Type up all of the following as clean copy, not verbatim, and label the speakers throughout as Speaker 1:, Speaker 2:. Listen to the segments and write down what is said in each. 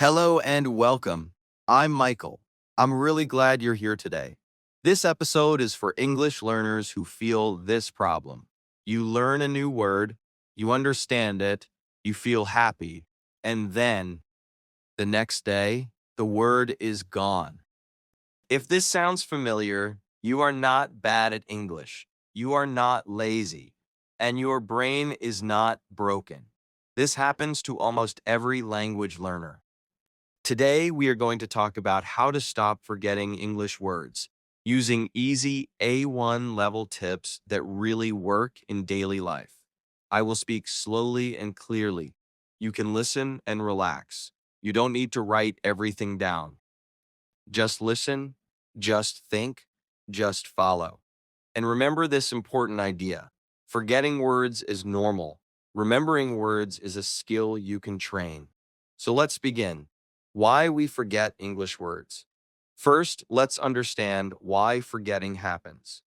Speaker 1: Hello and welcome. I'm Michael. I'm really glad you're here today. This episode is for English learners who feel this problem. You learn a new word, you understand it, you feel happy, and then the next day, the word is gone. If this sounds familiar, you are not bad at English. You are not lazy, and your brain is not broken. This happens to almost every language learner. Today, we are going to talk about how to stop forgetting English words using easy A1 level tips that really work in daily life. I will speak slowly and clearly. You can listen and relax. You don't need to write everything down. Just listen, just think, just follow. And remember this important idea. Forgetting words is normal. Remembering words is a skill you can train. So let's begin. Why we forget English words. First, let's understand why forgetting happens.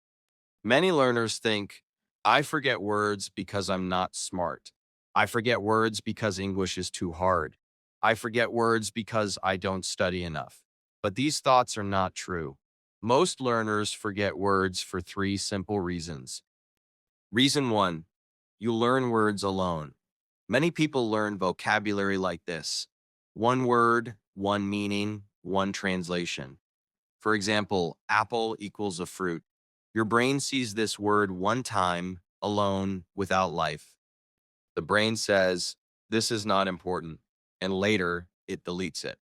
Speaker 1: Many learners think, I forget words because I'm not smart. I forget words because English is too hard. I forget words because I don't study enough. But these thoughts are not true. Most learners forget words for three simple reasons. Reason one, you learn words alone. Many people learn vocabulary like this. One word, one meaning, one translation. For example, apple equals a fruit. Your brain sees this word one time, alone, without life. The brain says, this is not important, and later it deletes it.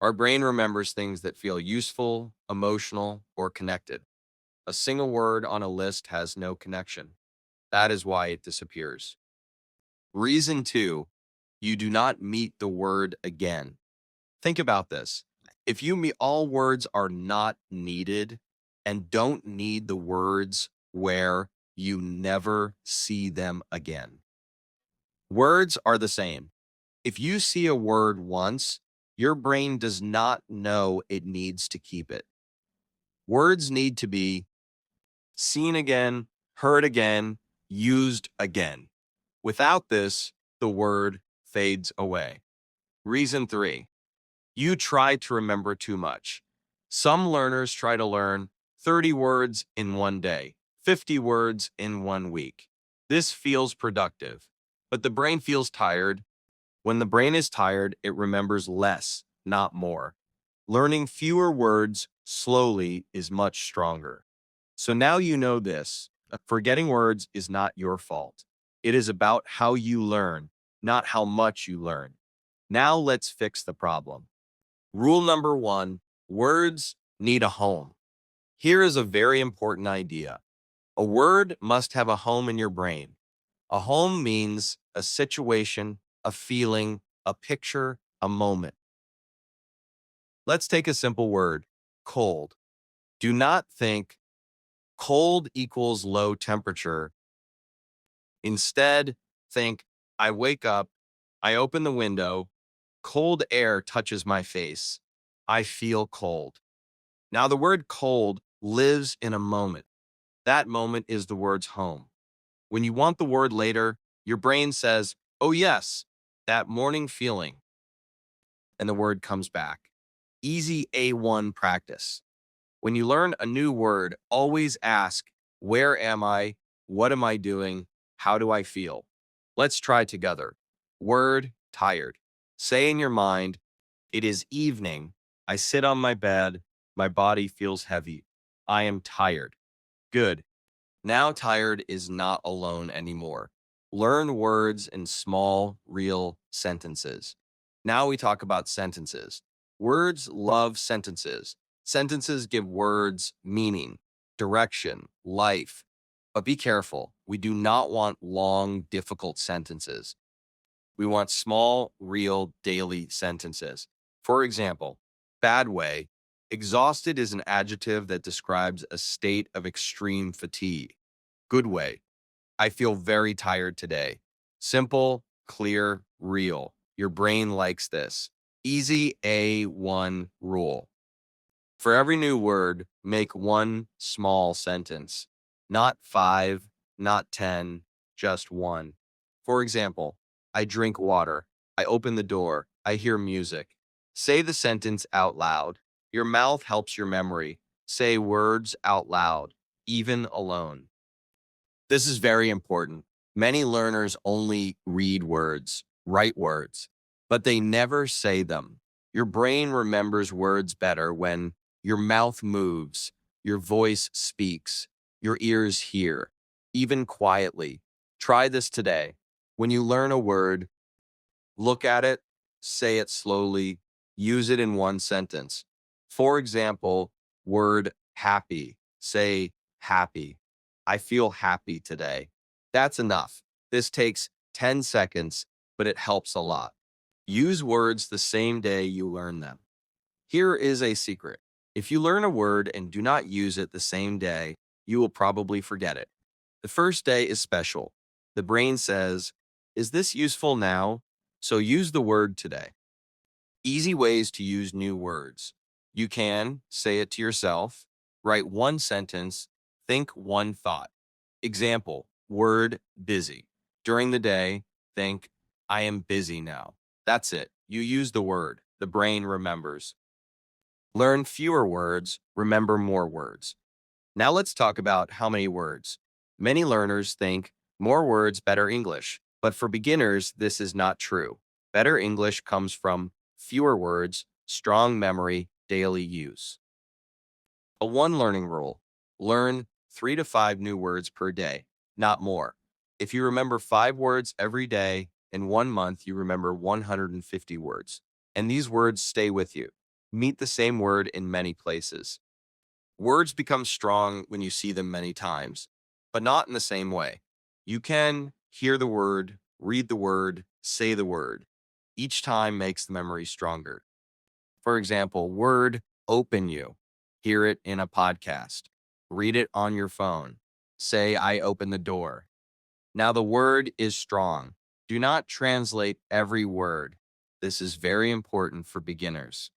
Speaker 1: Our brain remembers things that feel useful, emotional, or connected. A single word on a list has no connection. That is why it disappears. Reason two, you do not meet the word again. Think about this. If you meet all words are not needed and don't need the words where you never see them again. Words are the same. If you see a word once, your brain does not know it needs to keep it. Words need to be seen again, heard again, used again. Without this, the word fades away. Reason three, you try to remember too much. Some learners try to learn 30 words in one day, 50 words in 1 week. This feels productive, but the brain feels tired. When the brain is tired, it remembers less, not more. Learning fewer words slowly is much stronger. So now you know this. Forgetting words is not your fault. It is about how you learn, not how much you learn. Now let's fix the problem. Rule number one, words need a home. Here is a very important idea. A word must have a home in your brain. A home means a situation, a feeling, a picture, a moment. Let's take a simple word, cold. Do not think cold equals low temperature. Instead, think I wake up, I open the window, cold air touches my face. I feel cold. Now, the word cold lives in a moment. That moment is the word's home. When you want the word later, your brain says, oh, yes, that morning feeling, and the word comes back. Easy A1 practice. When you learn a new word, always ask, where am I? What am I doing? How do I feel? Let's try together. Word, tired. Say in your mind, it is evening. I sit on my bed. My body feels heavy. I am tired. Good. Now tired is not alone anymore. Learn words in small, real sentences. Now we talk about sentences. Words love sentences. Sentences give words meaning, direction, life. But be careful. We do not want long, difficult sentences. We want small, real, daily sentences. For example, bad way. Exhausted is an adjective that describes a state of extreme fatigue. Good way. I feel very tired today. Simple, clear, real. Your brain likes this. Easy A1 rule. For every new word, make one small sentence. Not five, not 10, just one. For example, I drink water. I open the door. I hear music. Say the sentence out loud. Your mouth helps your memory. Say words out loud, even alone. This is very important. Many learners only read words, write words, but they never say them. Your brain remembers words better when your mouth moves, your voice speaks, your ears hear, even quietly. Try this today. When you learn a word, look at it, say it slowly, use it in one sentence. For example, word happy. Say happy. I feel happy today. That's enough. This takes 10 seconds, but it helps a lot. Use words the same day you learn them. Here is a secret. If you learn a word and do not use it the same day, you will probably forget it. The first day is special. The brain says, is this useful now? So use the word today. Easy ways to use new words. You can say it to yourself, write one sentence, think one thought. Example, word busy. During the day, think, I am busy now. That's it. You use the word. The brain remembers. Learn fewer words, remember more words. Now let's talk about how many words. Many learners think more words, better English. But for beginners, this is not true. Better English comes from fewer words, strong memory, daily use. A one learning rule. Learn 3 to 5 new words per day, not more. If you remember 5 words every day, in 1 month, you remember 150 words. And these words stay with you. Meet the same word in many places. Words become strong when you see them many times, but not in the same way. You can hear the word, read the word, say the word. Each time makes the memory stronger. For example, word open you. Hear it in a podcast. Read it on your phone. Say, I open the door. Now the word is strong. Do not translate every word. This is very important for beginners.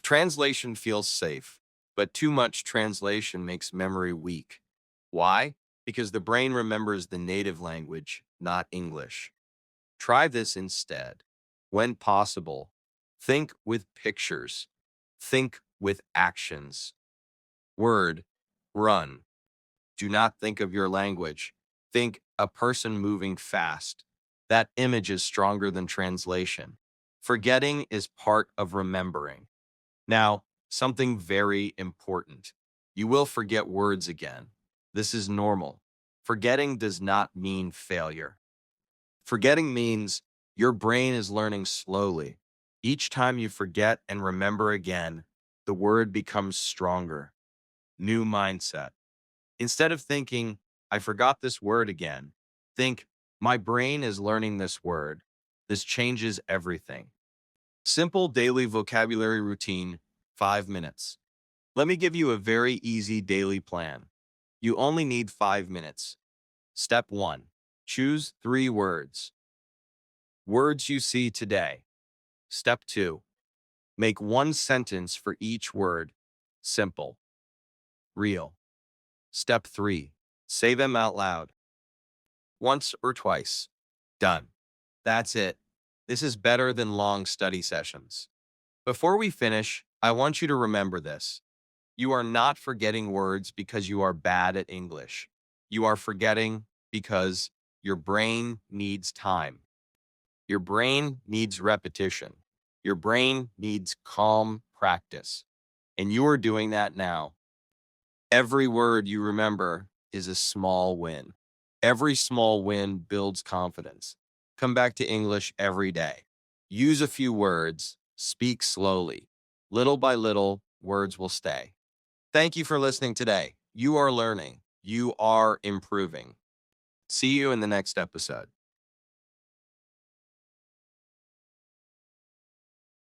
Speaker 1: Translation feels safe, but too much translation makes memory weak. Why? Because the brain remembers the native language, not English. Try this instead. When possible, think with pictures. Think with actions. Word, run. Do not think of your language. Think a person moving fast. That image is stronger than translation. Forgetting is part of remembering. Now, something very important. You will forget words again. This is normal. Forgetting does not mean failure. Forgetting means your brain is learning slowly. Each time you forget and remember again, the word becomes stronger. New mindset. Instead of thinking, I forgot this word again, think, my brain is learning this word. This changes everything. Simple daily vocabulary routine, 5 minutes. Let me give you a very easy daily plan. You only need 5 minutes. Step 1. Choose 3 words. Words you see today. Step 2. Make one sentence for each word. Simple. Real. Step 3. Say them out loud. Once or twice. Done. That's it. This is better than long study sessions. Before we finish, I want you to remember this. You are not forgetting words because you are bad at English. You are forgetting because your brain needs time. Your brain needs repetition. Your brain needs calm practice. And you are doing that now. Every word you remember is a small win. Every small win builds confidence. Come back to English every day. Use a few words. Speak slowly. Little by little, words will stay. Thank you for listening today. You are learning. You are improving. See you in the next episode.